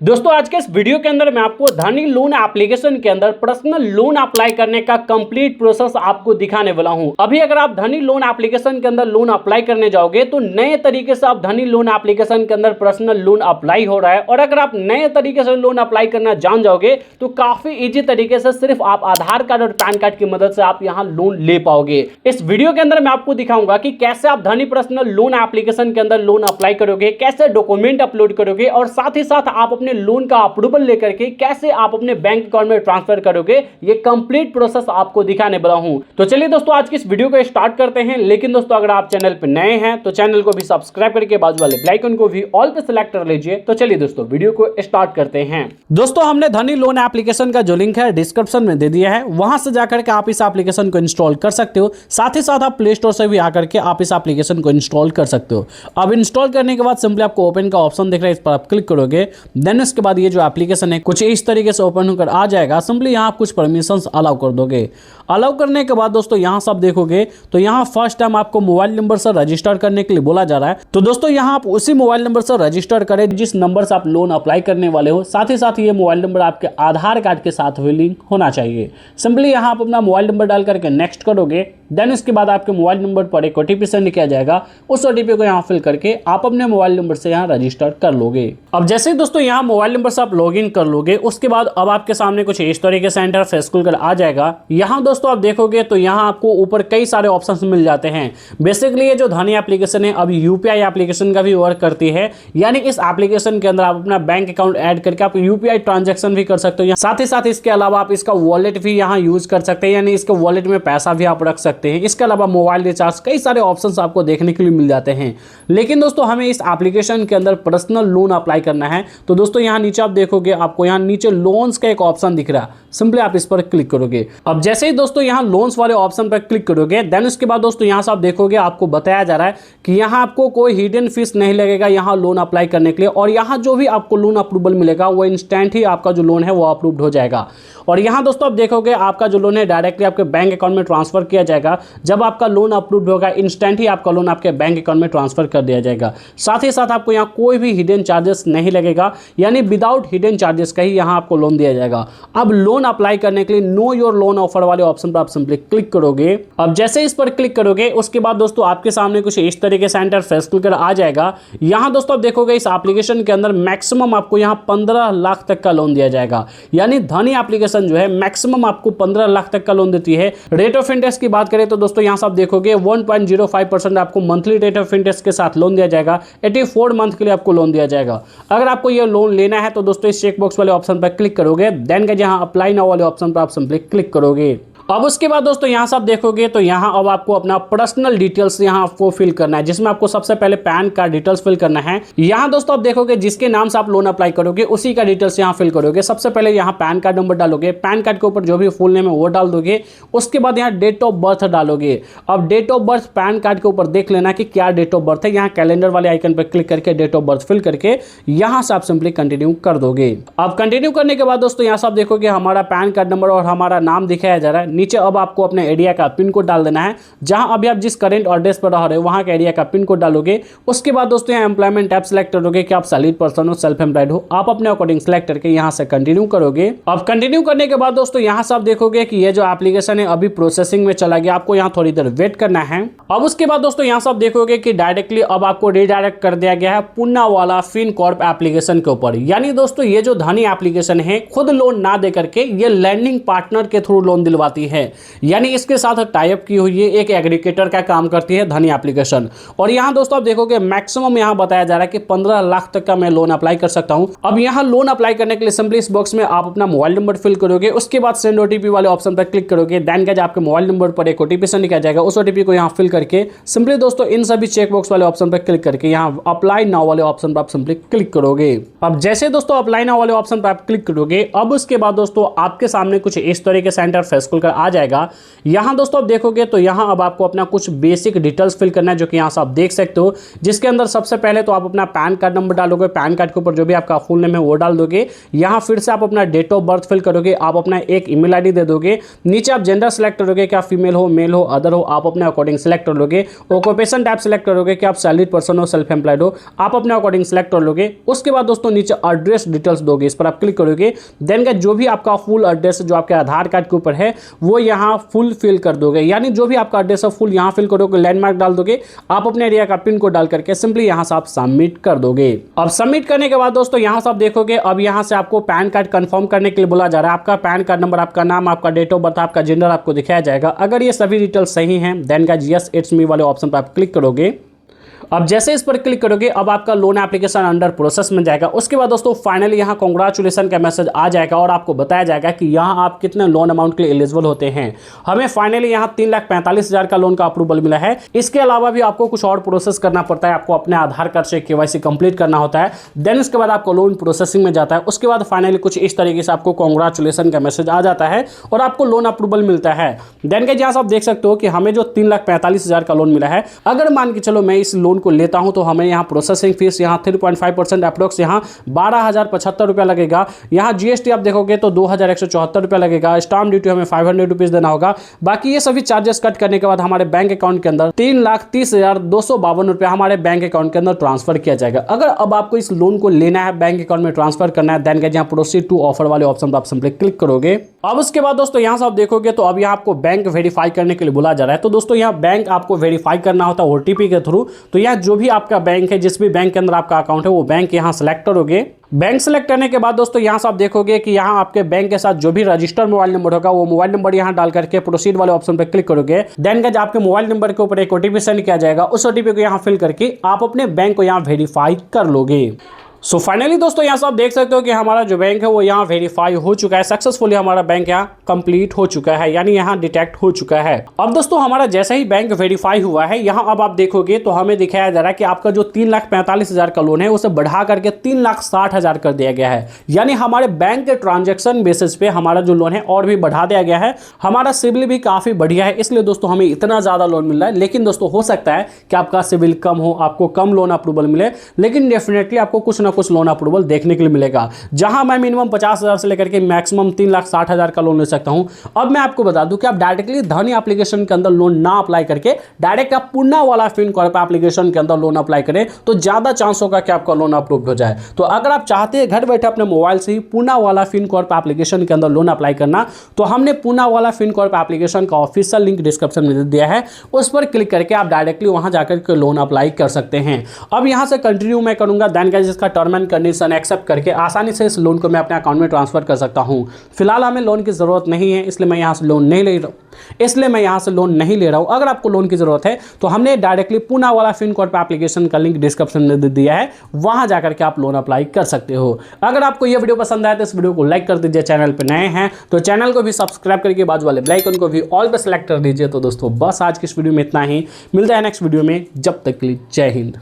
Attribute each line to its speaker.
Speaker 1: दोस्तों आज के इस वीडियो के अंदर मैं आपको धनी लोन एप्लीकेशन के अंदर पर्सनल लोन अप्लाई करने का कंप्लीट प्रोसेस आपको दिखाने वाला हूं। अभी अगर आप धनी लोन एप्लीकेशन के अंदर लोन अप्लाई करने जाओगे तो नए तरीके से आप धनी लोन एप्लीकेशन के अंदर पर्सनल लोन अप्लाई हो रहा है, और अगर आप नए तरीके से लोन अप्लाई करना जान जाओगे तो काफी इजी तरीके से सिर्फ आप आधार कार्ड और पैन कार्ड की मदद से आप यहाँ लोन ले पाओगे। इस वीडियो के अंदर मैं आपको दिखाऊंगा कि कैसे आप धनी पर्सनल लोन एप्लीकेशन के अंदर लोन अप्लाई करोगे, कैसे डॉक्यूमेंट अपलोड करोगे, और साथ ही साथ आप अपने लोन का अप्रूवल लेकर के कैसे आप अपने बैंक अकाउंट में ट्रांसफर करोगे, ये कंप्लीट प्रोसेस आपको दिखाने वाला हूं। तो चलिए दोस्तों आज की इस वीडियो को स्टार्ट करते हैं। लेकिन दोस्तों अगर आप चैनल पर नए हैं तो चैनल को भी सब्सक्राइब करके बाजू वाले बेल आइकन को भी ऑल पे सिलेक्ट कर लीजिए। तो चलिए दोस्तों वीडियो को स्टार्ट करते हैं। दोस्तों हमने धनी लोन एप्लीकेशन का जो लिंक है डिस्क्रिप्शन में दे दिया है, वहां से जाकर के आप इस एप्लीकेशन को इंस्टॉल कर सकते हो। साथ ही साथ आप प्ले स्टोर से भी आकर के आप इस एप्लीकेशन को इंस्टॉल कर सकते हो। अब इंस्टॉल करने के बाद सिंपली आपको ओपन का ऑप्शन दिख रहा है, इस पर आप क्लिक करोगे। देन इसके बाद ये जो एप्लीकेशन है कुछ इस तरीके से ओपन होकर आ जाएगा। सिंपली यहाँ आप कुछ परमिशंस अलाउ कर दोगे। अलाउ करने के बाद दोस्तों यहाँ सब देखोगे तो यहाँ फर्स्ट टाइम आपको मोबाइल नंबर से रजिस्टर करने के लिए बोला जा रहा है। तो दोस्तों यहाँ आप उसी मोबाइल नंबर से रजिस्टर करें जिस नंबर से आप लोन अप्लाई करने वाले हो। साथ ही साथ ये मोबाइल नंबर आपके आधार कार्ड के साथ भी लिंक होना चाहिए। सिंपली यहाँ आप अपना मोबाइल नंबर डाल करके नेक्स्ट करोगे। देन इसके बाद आपके मोबाइल नंबर पर एक ओटीपी सेंड किया जाएगा। उस ओटीपी को यहाँ फिल करके आप अपने मोबाइल नंबर से यहाँ रजिस्टर कर लोगे। अब जैसे ही दोस्तों यहाँ मोबाइल नंबर से आप लॉगिन कर लोगे, उसके बाद अब आपके सामने कुछ इस तरीके से इंटरफेस खुलकर आ जाएगा। यहाँ दोस्तों आप देखोगे तो यहाँ आपको ऊपर कई सारे ऑप्शंस मिल जाते हैं। बेसिकली ये जो धनी एप्लीकेशन है अभी यूपीआई एप्लीकेशन का भी वर्क करती है, यानी इस एप्लीकेशन के अंदर आप अपना बैंक अकाउंट ऐड करके आप यूपीआई ट्रांजैक्शन भी कर सकते हो। साथ ही साथ इसके अलावा आप इसका वॉलेट भी यहाँ यूज कर सकते हैं, यानी इसके वॉलेट में पैसा भी आप रख सकते हैं। इसके अलावा मोबाइल रिचार्ज कई सारे ऑप्शंस आपको देखने के लिए मिल जाते हैं। लेकिन दोस्तों हमें इस एप्लीकेशन के अंदर पर्सनल लोन अप्लाई करना है, तो दोस्तों यहाँ नीचे आप देखोगे आपको यहाँ नीचे लोन्स का एक ऑप्शन दिख रहा है। सिंपली आप इस पर क्लिक करोगे। अब जैसे ही दोस्तों यहाँ लोन्स वाले ऑप्शन पर क्लिक करोगे, देन उसके बाद दोस्तों यहाँ से आप देखोगे आपको बताया जा रहा है कि यहाँ आपको कोई हिडन फीस नहीं लगेगा यहाँ लोन अप्लाई करने के लिए, और यहाँ जो भी आपको लोन अप्रूवल मिलेगा वो इंस्टेंट ही आपका जो लोन है वो अप्रूव्ड हो जाएगा। और यहाँ दोस्तों आप देखोगे आपका जो लोन है डायरेक्टली आपके बैंक अकाउंट में ट्रांसफर किया जाएगा। जब आपका लोन अप्रूव्ड होगा इंस्टेंट ही आपका लोन आपके बैंक अकाउंट में ट्रांसफर कर दिया जाएगा। साथ ही साथ आपको यहाँ कोई भी हिडन चार्जेस नहीं लगेगा, यानी विदाउट हिडन चार्जेस का ही यहाँ आपको लोन दिया जाएगा। अब लोन अप्लाई करने के लिए नो योर लोन ऑफर वाले ऑप्शन पर आप सिंपली क्लिक करोगे। अब जैसे इस पर क्लिक करोगे उसके बाद दोस्तों आपके सामने कुछ इस तरीके से इंटरफेस खुलकर आ जाएगा। यहाँ दोस्तों आप देखोगे इस एप्लीकेशन के अंदर मैक्सिमम आपको यहाँ 15 लाख तक का लोन दिया जाएगा, यानी धनी एप्लीकेशन जो है मैक्सिमम आपको 15 लाख तक का लोन देती है। रेट ऑफ इंटरेस्ट की बात करें तो दोस्तों यहाँ से आप देखोगे 1.05% आपको मंथली रेट ऑफ इंटरेस्ट के साथ लोन दिया जाएगा। 84 मंथ के लिए आपको लोन दिया जाएगा। अगर आपको ये लोन लेना है तो दोस्तों इस चेक बॉक्स वाले ऑप्शन पर क्लिक करोगे। देन जहां अप्लाई नाउ वाले ऑप्शन पर आप सिंपली क्लिक करोगे। अब उसके बाद दोस्तों यहाँ से आप देखोगे तो यहाँ अब आपको अपना पर्सनल डिटेल्स यहाँ आपको फिल करना है, जिसमें आपको सबसे पहले पैन कार्ड डिटेल्स फिल करना है। यहाँ दोस्तों आप देखोगे जिसके नाम से आप लोन अप्लाई करोगे उसी का डिटेल्स यहाँ फिल करोगे। सबसे पहले यहाँ पैन कार्ड नंबर डालोगे, पैन कार्ड के ऊपर जो भी फुल नेम है वो डाल दोगे। उसके बाद यहाँ डेट ऑफ बर्थ डालोगे। अब date of birth PAN card के ऊपर देख लेना कि क्या डेट ऑफ बर्थ है। यहाँ कैलेंडर वाले आइकन पर क्लिक करके डेट ऑफ बर्थ फिल करके यहाँ से आप सिंपली कंटिन्यू कर दोगे। अब कंटिन्यू करने के बाद दोस्तों यहाँ से आप देखोगे हमारा पैन कार्ड नंबर और हमारा नाम दिखाया जा रहा है। नीचे अब आपको अपने एरिया का पिन कोड डाल देना है। जहां अभी आप जिस करंट एड्रेस पर रह रहे हो वहां के एरिया का पिन कोड डालोगे। उसके बाद दोस्तों यहाँ एम्प्लॉयमेंट टाइप सेलेक्ट करोगे कि आप सैलरीड पर्सन हो, सेल्फ एम्प्लॉयड हो। आप अपने अकॉर्डिंग सेलेक्ट करके यहाँ से कंटिन्यू करोगे। अब कंटिन्यू करने के बाद दोस्तों यहाँ से आप देखोगे कि ये जो एप्लीकेशन है अभी प्रोसेसिंग में चला गया, आपको यहाँ थोड़ी देर वेट करना है। अब उसके बाद दोस्तों यहाँ से आप देखोगे कि डायरेक्टली अब आपको रिडायरेक्ट कर दिया गया है पुन्ना वाला फिनकॉर्प एप्लीकेशन के ऊपर। यानी दोस्तों ये जो धनी एप्लीकेशन है खुद लोन ना दे करके ये लैंडिंग पार्टनर के थ्रू लोन दिलवाती है, यानी इसके साथ टाई अप की हुई है। एक एग्रीगेटर का काम करती है धनी एप्लीकेशन। और यहाँ दोस्तों आप देखोगे मैक्सिमम यहाँ बताया जा रहा है कि 15 लाख तक का मैं लोन अप्लाई कर सकता हूँ। अब यहाँ लोन अप्लाई करने के लिए सिंपली इस बॉक्स में आप अपना मोबाइल नंबर फिल करोगे। उसके बाद सेंड ओटीपी वाले ऑप्शन पर क्लिक करोगे। देन क्या आपके मोबाइल नंबर पर एक ओटीपी सेंड किया जाएगा। उस ओटीपी को यहाँ फिल करके सिंपली दोस्तों इन सभी चेक बॉक्स वाले ऑप्शन पर क्लिक करके यहाँ अप्लाई नाउ वाले ऑप्शन पर आप सिंपली क्लिक करोगे। अब जैसे दोस्तों अप्लाई नाउ वाले ऑप्शन पर आप क्लिक करोगे, अब उसके बाद दोस्तों आपके सामने कुछ इस तरीके से इंटरफेस खुलकर आ जाएगा। यहाँ दोस्तों आप देखोगे तो यहाँ अब आपको अपना कुछ बेसिक डिटेल्स फिल करना है, जो कि यहाँ से आप देख सकते हो, जिसके अंदर सबसे पहले तो आप अपना पैन कार्ड नंबर डालोगे, पैन कार्ड के ऊपर जो भी आपका फुल नेम है वो डाल दोगे। यहाँ फिर से आप अपना डेट ऑफ बर्थ फिल करोगे, आप अपना एक ईमेल आईडी दे दोगे। नीचे आप जेंडर सेलेक्ट करोगे, क्या फीमेल हो, मेल हो, अदर हो, आप अपने अकॉर्डिंग सेलेक्ट कर लोगे। ऑक्यूपेशन टाइप सेलेक्ट करोगे कि आप सैलरीड पर्सन हो, सेल्फ एम्प्लॉयड हो, आप अपने अकॉर्डिंग सेलेक्ट कर लोगे। उसके बाद दोस्तों नीचे एड्रेस डिटेल्स दोगे, इस पर आप क्लिक करोगे। देन का जो भी आपका फुल एड्रेस जो आपके आधार कार्ड के ऊपर है वो यहाँ फुल फिल कर दोगे, यानी जो भी आपका एड्रेस है फुल यहाँ फिल करोगे, लैंडमार्क डाल दोगे, आप अपने एरिया का पिन कोड डाल करके सिंपली यहाँ से आप सबमिट कर दोगे। अब सबमिट करने के बाद दोस्तों यहाँ से आप देखोगे अब यहाँ से आपको पैन कार्ड कंफर्म करने के लिए बोला जा रहा है। आपका पैन कार्ड नंबर, आपका नाम, आपका डेट ऑफ बर्थ, आपका जेंडर आपको दिखाया जाएगा। अगर ये सभी डिटेल्स सही हैं देन का यस इट्स मी वाले ऑप्शन पर आप क्लिक करोगे। अब जैसे इस पर क्लिक करोगे अब आपका लोन एप्लीकेशन अंडर प्रोसेस में जाएगा। उसके बाद दोस्तों फाइनली यहाँ कांग्रेचुलेसन का मैसेज आ जाएगा और आपको बताया जाएगा कि यहाँ आप कितने लोन अमाउंट के लिए एलिजिबल होते हैं। हमें फाइनली यहाँ 3,45,000 का लोन का अप्रूवल मिला है। इसके अलावा भी आपको कुछ और प्रोसेस करना पड़ता है, आपको अपने आधार कार्ड से KYC कंप्लीट करना होता है। देन उसके बाद आपको लोन प्रोसेसिंग में जाता है। उसके बाद फाइनली कुछ इस तरीके से आपको कांग्रेचुलेसन का मैसेज आ जाता है और आपको लोन अप्रूवल मिलता है। देन के जहाँ आप देख सकते हो कि हमें जो 3,45,000 का लोन मिला है, अगर मान के चलो मैं इस लोन को लेता हूं तो हमें यहाँ प्रोसेसिंग फीस यहाँ 3.5% अप्रोक्स यहाँ 12,075 रुपया लगेगा। यहाँ GST आप देखोगे तो 2,174 रुपया लगेगा। स्टाम्प ड्यूटी हमें 500 रुपीज देना होगा। बाकी ये सभी चार्जेस कट करने के बाद हमारे बैंक अकाउंट के अंदर 3,30,252 रुपया हमारे बैंक अकाउंट के अंदर ट्रांसफर किया जाएगा। अगर अब आपको इस लोन को लेना है, बैंक अकाउंट में ट्रांसफर करना है, देन यहाँ प्रोसीड टू ऑफर वाले ऑप्शन पर आप सिंपली क्लिक करोगे। अब उसके बाद दोस्तों यहाँ से आप देखोगे तो अब यहाँ आपको बैंक वेरीफाई करने के लिए बोला जा रहा है। तो दोस्तों यहाँ बैंक आपको वेरीफाई करना होता है OTP के थ्रू। तो यहाँ जो भी आपका बैंक है, जिस भी बैंक के अंदर आपका अकाउंट है, वो बैंक यहाँ सेलेक्ट करोगे। बैंक सेलेक्ट करने के बाद दोस्तों यहाँ से आप देखोगे कि यहाँ आपके बैंक के साथ जो भी रजिस्टर्ड मोबाइल नंबर होगा वो मोबाइल नंबर यहाँ डाल करके प्रोसीड वाले ऑप्शन पर क्लिक करोगे। देन गाइस आपके मोबाइल नंबर के ऊपर एक OTP सेंड किया जाएगा। उस OTP को यहाँ फिल करके आप अपने बैंक को यहाँ वेरीफाई कर लोगे। सो फाइनली दोस्तों यहाँ से आप देख सकते हो कि हमारा जो बैंक है वो यहाँ वेरीफाई हो चुका है, सक्सेसफुली हमारा बैंक यहाँ कंप्लीट हो चुका है, यानी यहाँ डिटेक्ट हो चुका है। अब दोस्तों हमारा जैसे ही बैंक वेरीफाई हुआ है, यहाँ अब आप देखोगे तो हमें दिखाया जा रहा है कि आपका जो 3,45,000 का लोन है उसे बढ़ा करके 3,60,000 कर दिया गया है। यानी हमारे बैंक के ट्रांजेक्शन बेसिस पे हमारा जो लोन है और भी बढ़ा दिया गया है। हमारा सिविल भी काफी बढ़िया है, इसलिए दोस्तों हमें इतना ज्यादा लोन मिल रहा है। लेकिन दोस्तों हो सकता है कि आपका सिविल कम हो, आपको कम लोन अप्रूवल मिले, लेकिन डेफिनेटली आपको कुछ ना कुछ लोन अप्रूवल देखने के लिए मिलेगा। जहां मैं मिनिमम 50,000 से लेकर के मैक्सिमम 3,60,000 का लोन ले सकता हूं। अब मैं आपको बता दूं कि आप डायरेक्टली धनी एप्लीकेशन के अंदर लोन ना अप्लाई करके डायरेक्ट आप पूर्णा वाला फिनकॉर्प एप्लीकेशन के अंदर लोन अप्लाई करें तो ज्यादा चांस होगा कि आपका लोन अप्रूव हो जाए। तो अगर आप चाहते हैं घर बैठे अपने मोबाइल से ही पूर्णा वाला फिनकॉर्प एप्लीकेशन के अंदर लोन अप्लाई करना, तो हमने पूर्णा वाला फिनकॉर्प एप्लीकेशन का ऑफिशियल लिंक डिस्क्रिप्शन में दे दिया है। उस पर क्लिक करके आप डायरेक्टली वहां जाकर के लोन अप्लाई कर सकते हैं। अब यहां से कंटिन्यू मैं करूंगा, देन गाइस इसका टर्म एंड कंडीशन एक्सेप्ट करके आसानी से इस लोन को मैं अपने अकाउंट में ट्रांसफर कर सकता हूं। फिलहाल हमें लोन की जरूरत नहीं है, इसलिए मैं यहां से लोन नहीं ले रहा हूं। अगर आपको लोन की जरूरत है तो हमने डायरेक्टली पूना वाला फिनकॉर्प एप्लीकेशन का लिंक डिस्क्रिप्शन में दे दिया है, वहां जाकर के आप लोन अप्लाई कर सकते हो। अगर आपको यह वीडियो पसंद आया तो इस वीडियो को लाइक कर दीजिए। चैनल पर नए हैं तो चैनल को भी सब्सक्राइब करके बाजू वाले बेल आइकन को भी ऑल पे सेलेक्ट कर दीजिए। तो दोस्तों बस आज की इस वीडियो में इतना ही, मिलता है नेक्स्ट वीडियो में। जब तक के लिए जय हिंद।